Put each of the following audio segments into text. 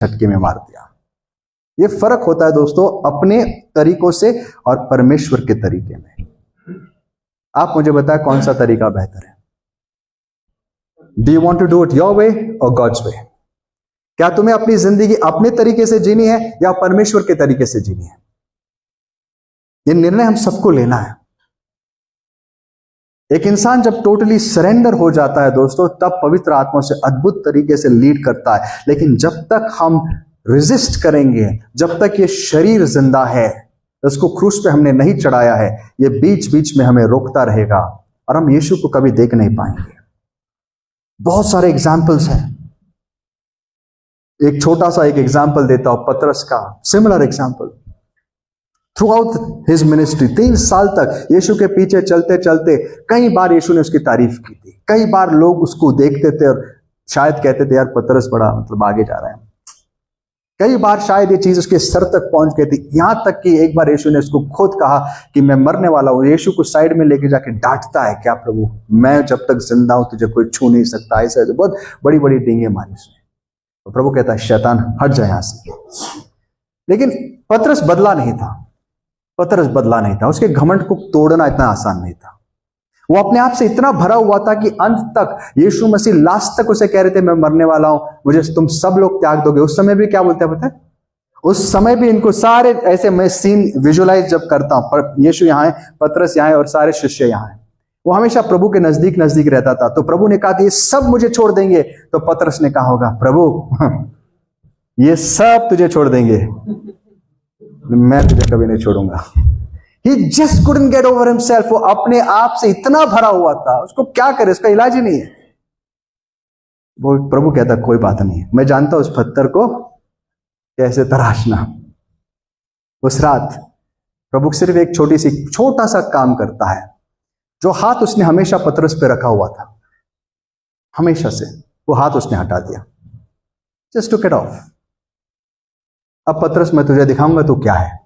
झटके में मार दिया। ये फर्क होता है दोस्तों अपने तरीकों से और परमेश्वर के तरीके में। आप मुझे बताएं कौन सा तरीका बेहतर है? Do you want to do it your way और गॉड्स वे? क्या तुम्हें अपनी जिंदगी अपने तरीके से जीनी है या परमेश्वर के तरीके से जीनी है? ये निर्णय हम सबको लेना है। एक इंसान जब टोटली सरेंडर हो जाता है दोस्तों, तब पवित्र आत्मा से अद्भुत तरीके से लीड करता है। लेकिन जब तक हम रेजिस्ट करेंगे, जब तक ये शरीर जिंदा है, उसको क्रूस पे हमने नहीं चढ़ाया है, ये बीच बीच में हमें रोकता रहेगा और हम यीशु को कभी देख नहीं पाएंगे। बहुत सारे एग्जाम्पल्स हैं। एक छोटा सा एक एग्जाम्पल देता हूं पतरस का, similar example. Through out his ministry 3 साल तक यीशु के पीछे चलते चलते कई बार यीशु ने उसकी तारीफ की थी। कई बार लोग उसको देखते थे और शायद कहते थे यार पतरस बड़ा आगे जा रहा है। कई बार शायद ये चीज उसके सर तक पहुंच गई थी, यहां तक कि एक बार यीशु ने उसको खुद कहा कि मैं मरने वाला हूं। यीशु को साइड में लेके जाके डांटता है, क्या प्रभु, मैं जब तक जिंदा हूं तुझे कोई छू नहीं सकता। ऐसे बहुत बड़ी बड़ी डींगे मारी उसने। तो प्रभु कहता है शैतान हट जाए यहां से। लेकिन पतरस बदला नहीं था। पतरस बदला नहीं था। उसके घमंड को तोड़ना इतना आसान नहीं था। वो अपने आप से इतना भरा हुआ था कि अंत तक यीशु मसीह लास्ट तक उसे कह रहे थे मैं मरने वाला हूं, मुझे तुम सब लोग त्याग दोगे। उस समय भी क्या बोलते हैं पता है? उस समय भी इनको सारे ऐसे मैं सीन विजुअलाइज जब करता हूं, पर यीशु यहाँ है, पतरस यहाँ है और सारे शिष्य यहाँ है। वो हमेशा प्रभु के नजदीक नजदीक रहता था। तो प्रभु ने कहा कि ये सब मुझे छोड़ देंगे, तो पतरस ने कहा होगा प्रभु ये सब तुझे छोड़ देंगे, मैं तुझे कभी नहीं छोड़ूंगा। He just couldn't get over himself। वो अपने आप से इतना भरा हुआ था, उसको क्या करे, उसका इलाज ही नहीं है। वो प्रभु कहता कोई बात नहीं, मैं जानता हूं उस पत्थर को कैसे तराशना। उस रात प्रभु सिर्फ एक छोटा सा काम करता है। जो हाथ उसने हमेशा पतरस पे रखा हुआ था, हमेशा से, वो हाथ उसने हटा दिया। Just took it of. अब पतरस मैं तुझे दिखाऊंगा तू क्या है।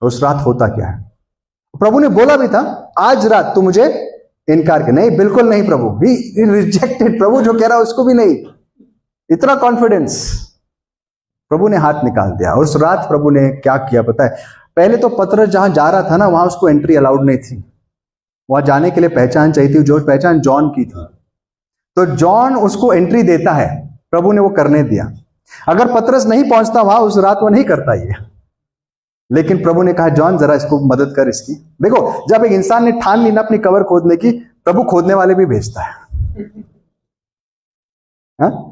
उस रात होता क्या है? प्रभु ने बोला भी था आज रात तू मुझे इनकार कर। नहीं, बिल्कुल नहीं प्रभु। ही रिजेक्टेड। प्रभु जो कह रहा उसको भी नहीं। इतना कॉन्फिडेंस। प्रभु ने हाथ निकाल दिया। उस रात प्रभु ने क्या किया पता है? पहले तो पतरस जहां जा रहा था ना, वहां उसको एंट्री अलाउड नहीं थी। वहां जाने के लिए पहचान चाहिए थी, जो पहचान जॉन की थी। तो जॉन उसको एंट्री देता है, प्रभु ने वो करने दिया। अगर पतरस नहीं पहुंचता वहां उस रात, वो नहीं करता ये। लेकिन प्रभु ने कहा जॉन जरा इसको मदद कर इसकी। देखो, जब एक इंसान ने ठान ली ना अपनी कबर खोदने की, प्रभु खोदने वाले भी भेजता है।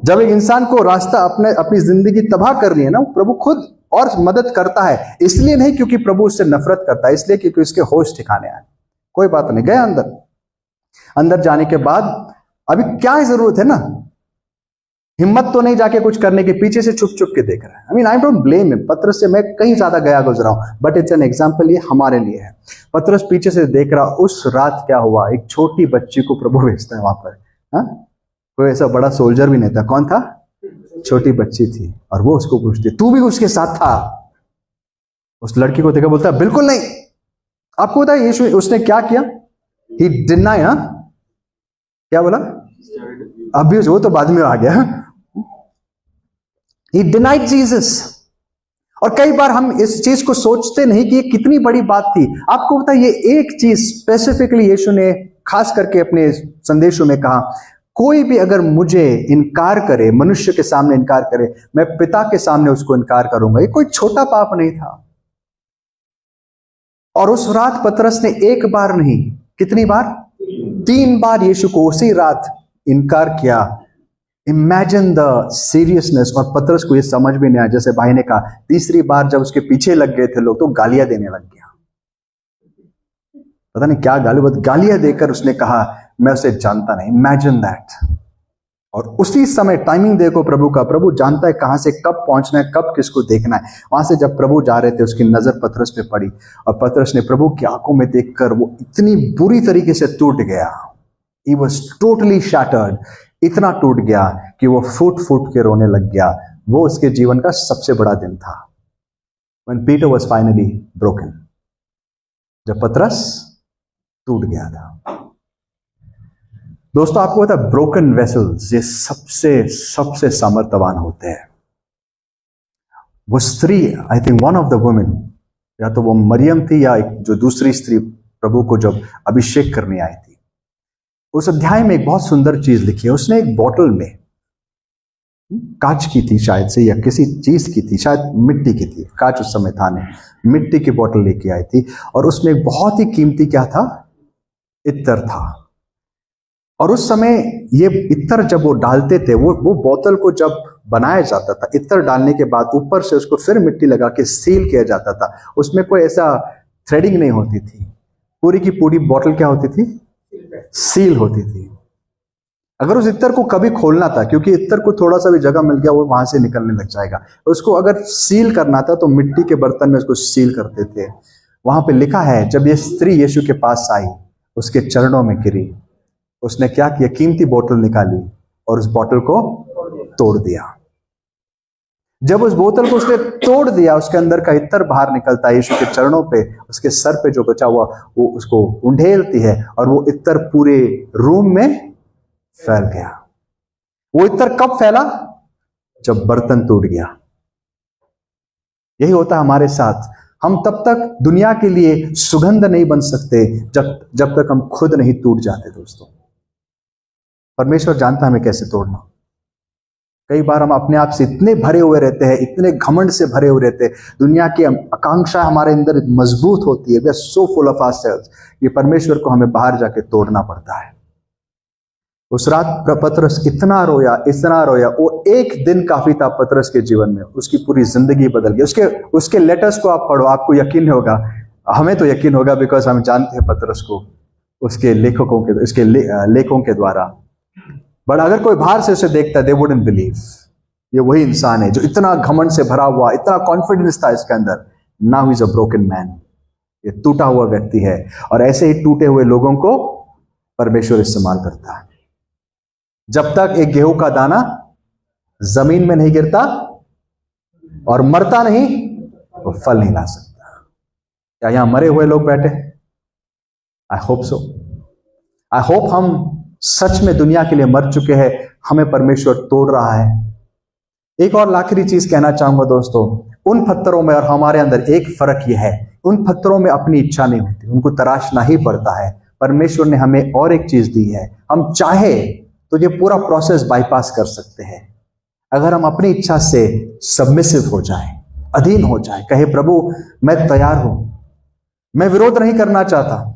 जब एक इंसान को रास्ता अपनी जिंदगी तबाह कर रही है ना, प्रभु खुद और मदद करता है। इसलिए नहीं क्योंकि प्रभु उससे नफरत करता है, इसलिए क्योंकि उसके होश ठिकाने आए। कोई बात नहीं, गए अंदर जाने के बाद अभी क्या जरूरत है ना, हिम्मत तो नहीं जाके कुछ करने की, पीछे से छुप छुप के देख रहा है। I mean I don't blame him. पतरस से मैं कहीं ज्यादा गया गुजरा हूं, बट इट्स एन एग्जांपल, ये हमारे लिए है। पतरस पीछे से देख रहा। उस रात क्या हुआ, एक छोटी बच्ची को प्रभु भेजता है वहां पर। कोई ऐसा बड़ा सोल्जर भी नहीं था। कौन था? छोटी बच्ची थी। और वो उसको पूछती तू भी उसके साथ था? उस लड़की को देखा, बोलता बिल्कुल नहीं। आपको पता है यीशु उसने क्या किया? ही डिनाई। क्या बोला? अभी वो तो बाद में आ गया। He denied Jesus। और कई बार हम इस चीज को सोचते नहीं कि ये कितनी बड़ी बात थी। आपको पता है ये एक चीज स्पेसिफिकली यीशु ने खास करके अपने संदेशों में कहा, कोई भी अगर मुझे इनकार करे, मनुष्य के सामने इनकार करे, मैं पिता के सामने उसको इनकार करूंगा। ये कोई छोटा पाप नहीं था। और उस रात पतरस ने एक बार नहीं, कितनी बार? 3 बार यीशु को उसी रात इनकार किया। Imagine the seriousness. और पतरस को ये समझ भी नहीं आया। जैसे भाई ने कहा, तीसरी बार जब उसके पीछे लग गए थे लोग, तो गालियां देने लग गया। पता नहीं क्या गालियां देकर उसने कहा मैं उसे जानता नहीं। Imagine that. और उसी समय टाइमिंग देखो प्रभु का। प्रभु जानता है कहां से कब पहुंचना है, कब किसको देखना है। वहां से जब प्रभु जा रहे थे, उसकी नजर पतरस पे पड़ी और पतरस ने प्रभु की आंखों में देखकर वो इतनी बुरी तरीके से टूट गया। He was totally shattered। इतना टूट गया कि वो फूट फूट के रोने लग गया। वो उसके जीवन का सबसे बड़ा दिन था। When Peter was finally broken। जब पतरस टूट गया था। दोस्तों आपको पता है ब्रोकन वेसल्स ये सबसे सामर्थ्यवान होते हैं। वो स्त्री, I think one of the women, या तो वो मरियम थी या एक जो दूसरी स्त्री प्रभु को जब अभिषेक करने आई थी, उस अध्याय में एक बहुत सुंदर चीज लिखी है। उसने एक बोतल में, कांच की थी शायद से या किसी चीज की थी, शायद मिट्टी की थी, कांच उस समय था नहीं, मिट्टी की बोतल लेके आई थी और उसमें एक बहुत ही कीमती क्या था, इत्तर था। और उस समय ये इत्तर जब वो डालते थे, वो बोतल को जब बनाया जाता था, इत्तर डालने के बाद ऊपर से उसको फिर मिट्टी लगा के सील किया जाता था। उसमें कोई ऐसा थ्रेडिंग नहीं होती थी, पूरी की पूरी बोतल क्या होती थी, सील होती थी। अगर उस इत्तर को कभी खोलना था, क्योंकि इत्तर को थोड़ा सा भी जगह मिल गया वो वहां से निकलने लग जाएगा, उसको अगर सील करना था तो मिट्टी के बर्तन में उसको सील करते थे। वहां पे लिखा है जब ये स्त्री यीशु के पास आई, उसके चरणों में गिरी, उसने क्या किया, कीमती बोतल निकाली और उस बोतल को तोड़ दिया। जब उस बोतल को उसने तोड़ दिया, उसके अंदर का इत्तर बाहर निकलता है, यीशु के चरणों पे, उसके सर पे जो बचा हुआ वो उसको उंडेलती है और वो इत्तर पूरे रूम में फैल गया। वो इत्तर कब फैला, जब बर्तन टूट गया। यही होता है हमारे साथ। हम तब तक दुनिया के लिए सुगंध नहीं बन सकते जब तक हम खुद नहीं टूट जाते। दोस्तों, परमेश्वर जानता है हमें कैसे तोड़ना। कई बार हम अपने आप से इतने भरे हुए रहते हैं, इतने घमंड से भरे हुए रहते हैं, दुनिया की आकांक्षा हमारे अंदर मजबूत होती है, we are so full of ourselves, ये परमेश्वर को हमें बाहर जाके तोड़ना पड़ता है। उस रात पतरस इतना रोया, वो एक दिन काफी था पतरस के जीवन में, उसकी पूरी जिंदगी बदल गई। उसके लेटर्स को आप पढ़ो, आपको यकीन होगा, हमें तो यकीन होगा बिकॉज हम जानते हैं पतरस को उसके लेखों के द्वारा। बट अगर कोई बाहर से उसे देखता है, दे वुडंट बिलीव ये वही इंसान है जो इतना घमंड से भरा हुआ, इतना कॉन्फिडेंस था इसके अंदर। Now he is a broken man, ये टूटा हुआ व्यक्ति है। और ऐसे ही टूटे हुए लोगों को परमेश्वर इस्तेमाल करता है। जब तक एक गेहूं का दाना जमीन में नहीं गिरता और मरता नहीं, वो फल नहीं ला सकता। क्या यहां मरे हुए लोग बैठे? I hope so. I hope हम सच में दुनिया के लिए मर चुके हैं, हमें परमेश्वर तोड़ रहा है। एक और आखिरी चीज कहना चाहूंगा दोस्तों, उन पत्थरों में और हमारे अंदर एक फर्क यह है, उन पत्थरों में अपनी इच्छा नहीं होती, उनको तराशना ही पड़ता है। परमेश्वर ने हमें और एक चीज दी है, हम चाहे तो ये पूरा प्रोसेस बाईपास कर सकते हैं। अगर हम अपनी इच्छा से सबमिसिव हो जाए, अधीन हो जाए, कहे प्रभु मैं तैयार हूं, मैं विरोध नहीं करना चाहता,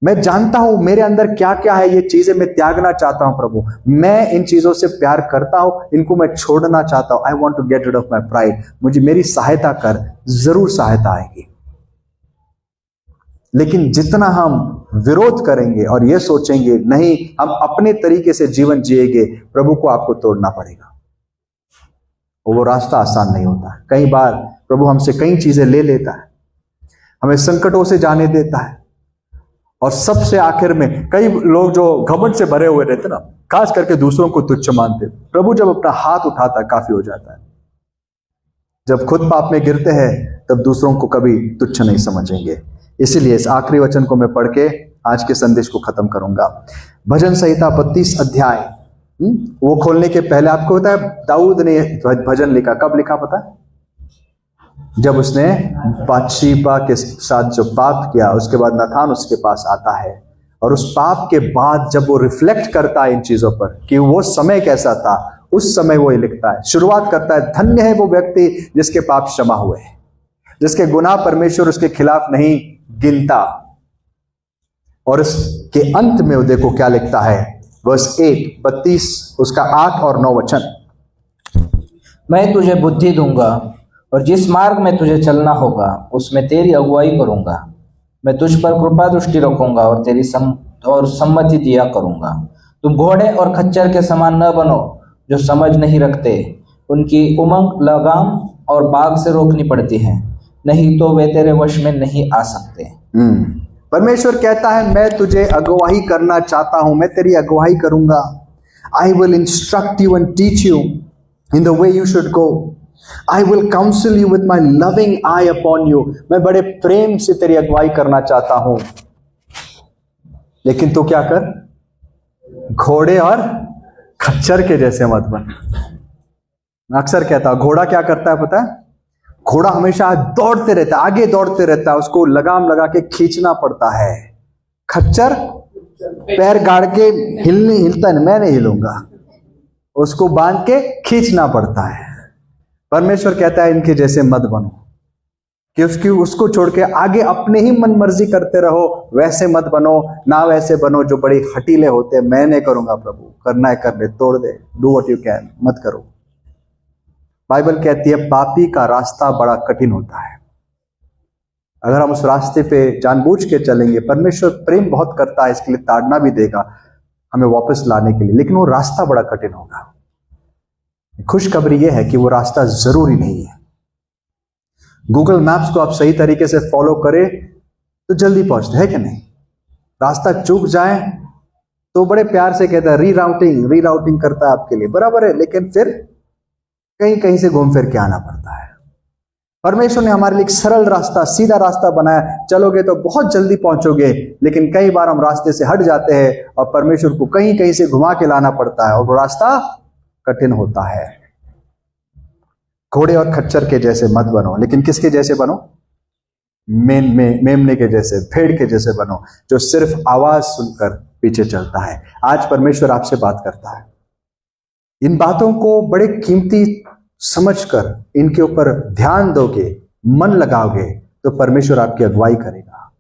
मैं जानता हूं मेरे अंदर क्या क्या है, ये चीजें मैं त्यागना चाहता हूं प्रभु, मैं इन चीजों से प्यार करता हूं, इनको मैं छोड़ना चाहता हूं, I want to get rid of my pride, मुझे मेरी सहायता कर, जरूर सहायता आएगी। लेकिन जितना हम विरोध करेंगे और ये सोचेंगे नहीं हम अपने तरीके से जीवन जिएंगे, प्रभु को आपको तोड़ना पड़ेगा। और वो रास्ता आसान नहीं होता। कई बार प्रभु हमसे कई चीजें ले लेता है, हमें संकटों से जाने देता है, और सबसे आखिर में कई लोग जो घमंड से भरे हुए रहते ना, खास करके दूसरों को तुच्छ मानते, प्रभु जब अपना हाथ उठाता है काफी हो जाता है। जब खुद पाप में गिरते हैं तब दूसरों को कभी तुच्छ नहीं समझेंगे। इसीलिए इस आखिरी वचन को मैं पढ़ के आज के संदेश को खत्म करूंगा। भजन संहिता 32 अध्याय, वो खोलने के पहले आपको पता है दाऊद ने भजन लिखा, कब लिखा पता है? जब उसने बातशीबा के साथ जो पाप किया, उसके बाद नाथान उसके पास आता है, और उस पाप के बाद जब वो रिफ्लेक्ट करता है इन चीजों पर कि वो समय कैसा था, उस समय वो ये लिखता है, शुरुआत करता है, धन्य है वो व्यक्ति जिसके पाप क्षमा हुए, जिसके गुनाह परमेश्वर उसके खिलाफ नहीं गिनता। और इसके अंत में वो देखो क्या लिखता है, वर्स 8 32 उसका 8 और 9 वचन, मैं तुझे बुद्धि दूंगा और जिस मार्ग में तुझे चलना होगा उसमें तेरी अगुवाई करूंगा। मैं तुझ पर कृपा दृष्टि रखूंगा और तेरी सम्मति दिया करूंगा। तुम घोड़े और खच्चर के समान न बनो जो समझ नहीं रखते, उनकी उमंग लगाम और बाग से रोकनी पड़ती है, नहीं तो वे तेरे वश में नहीं आ सकते। परमेश्वर कहता है मैं तुझे अगुवाई करना चाहता हूं, मैं तेरी अगुवाई करूंगा। I will instruct you and teach you in the way you should go. I will council you with my loving I upon you. मैं बड़े प्रेम से तेरी अगुवाई करना चाहता हूं, लेकिन तू क्या कर, घोड़े और खच्चर के जैसे मत बन। मैं अक्सर कहता हूं, घोड़ा क्या करता है पता है? घोड़ा हमेशा दौड़ते रहता है, आगे दौड़ते रहता है, उसको लगाम लगा के खींचना पड़ता है। खच्चर पैर गाड़ के हिलता है, मैं नहीं हिलूंगा, उसको बांध के खींचना पड़ता है। परमेश्वर कहता है इनके जैसे मत बनो, कि उसको छोड़ के आगे अपने ही मन मर्जी करते रहो, वैसे मत बनो, ना वैसे बनो जो बड़े हटीले होते हैं। मैं नहीं करूंगा प्रभु, करना है कर ले, तोड़ दे, डू व्हाट यू कैन, मत करो। बाइबल कहती है पापी का रास्ता बड़ा कठिन होता है। अगर हम उस रास्ते पे जानबूझ के चलेंगे, परमेश्वर प्रेम बहुत करता है, इसके लिए ताड़ना भी देगा हमें वापस लाने के लिए, लेकिन वो रास्ता बड़ा कठिन होगा। खुशखबरी यह है कि वो रास्ता जरूरी नहीं है। गूगल मैप्स को आप सही तरीके से फॉलो करें तो जल्दी पहुंचते हैं कि नहीं? रास्ता चूक जाए तो बड़े प्यार से कहता है रीराउटिंग करता है आपके लिए, बराबर है, लेकिन फिर कहीं कहीं से घूम फिर के आना पड़ता है। परमेश्वर ने हमारे लिए एक सरल रास्ता, सीधा रास्ता बनाया, चलोगे तो बहुत जल्दी पहुंचोगे, लेकिन कई बार हम रास्ते से हट जाते हैं और परमेश्वर को कहीं कहीं से घुमा के लाना पड़ता है, और वो रास्ता कठिन होता है। घोड़े और खच्चर के जैसे मत बनो, लेकिन किसके जैसे बनो? मेमने के जैसे, भेड़ के जैसे बनो, जो सिर्फ आवाज सुनकर पीछे चलता है। आज परमेश्वर आपसे बात करता है, इन बातों को बड़े कीमती समझकर इनके ऊपर ध्यान दोगे, मन लगाओगे, तो परमेश्वर आपकी अगुवाई करेगा।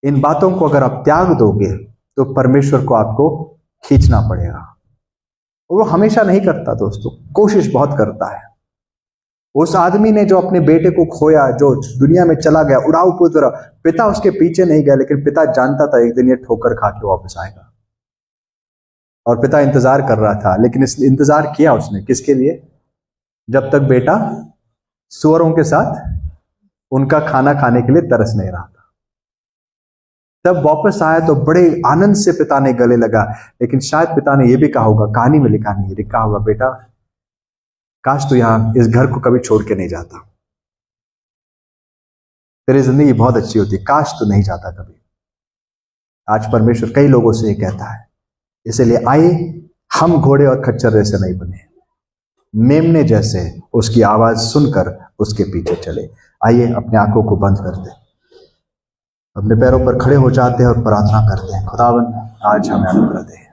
इन बातों को अगर आप त्याग दोगे तो परमेश्वर को आपको खींचना पड़ेगा। वो हमेशा नहीं करता दोस्तों, कोशिश बहुत करता है। उस आदमी ने जो अपने बेटे को खोया, जो दुनिया में चला गया उड़ाऊ पुत्र, पिता उसके पीछे नहीं गया, लेकिन पिता जानता था एक दिन ये ठोकर खा के वापस आएगा, और पिता इंतजार कर रहा था। लेकिन इस इंतजार किया उसने किसके लिए? जब तक बेटा सुअरों के साथ उनका खाना खाने के लिए तरस नहीं रहा था। तब वापस आया तो बड़े आनंद से पिता ने गले लगा, लेकिन शायद पिता ने यह भी कहा होगा, कहानी में लिखा नहीं, लिखा होगा, बेटा काश तू यहां इस घर को कभी छोड़ के नहीं जाता, तेरी जिंदगी बहुत अच्छी होती, काश तू नहीं जाता कभी। आज परमेश्वर कई लोगों से ये कहता है, इसलिए आइए हम घोड़े और खच्चर जैसे नहीं बने, मेमने जैसे उसकी आवाज सुनकर उसके पीछे चले। आइए अपने आंखों को बंद कर दे, अपने पैरों पर खड़े हो जाते हैं और प्रार्थना करते हैं। खुदावन आज हमें अनुग्रह दे।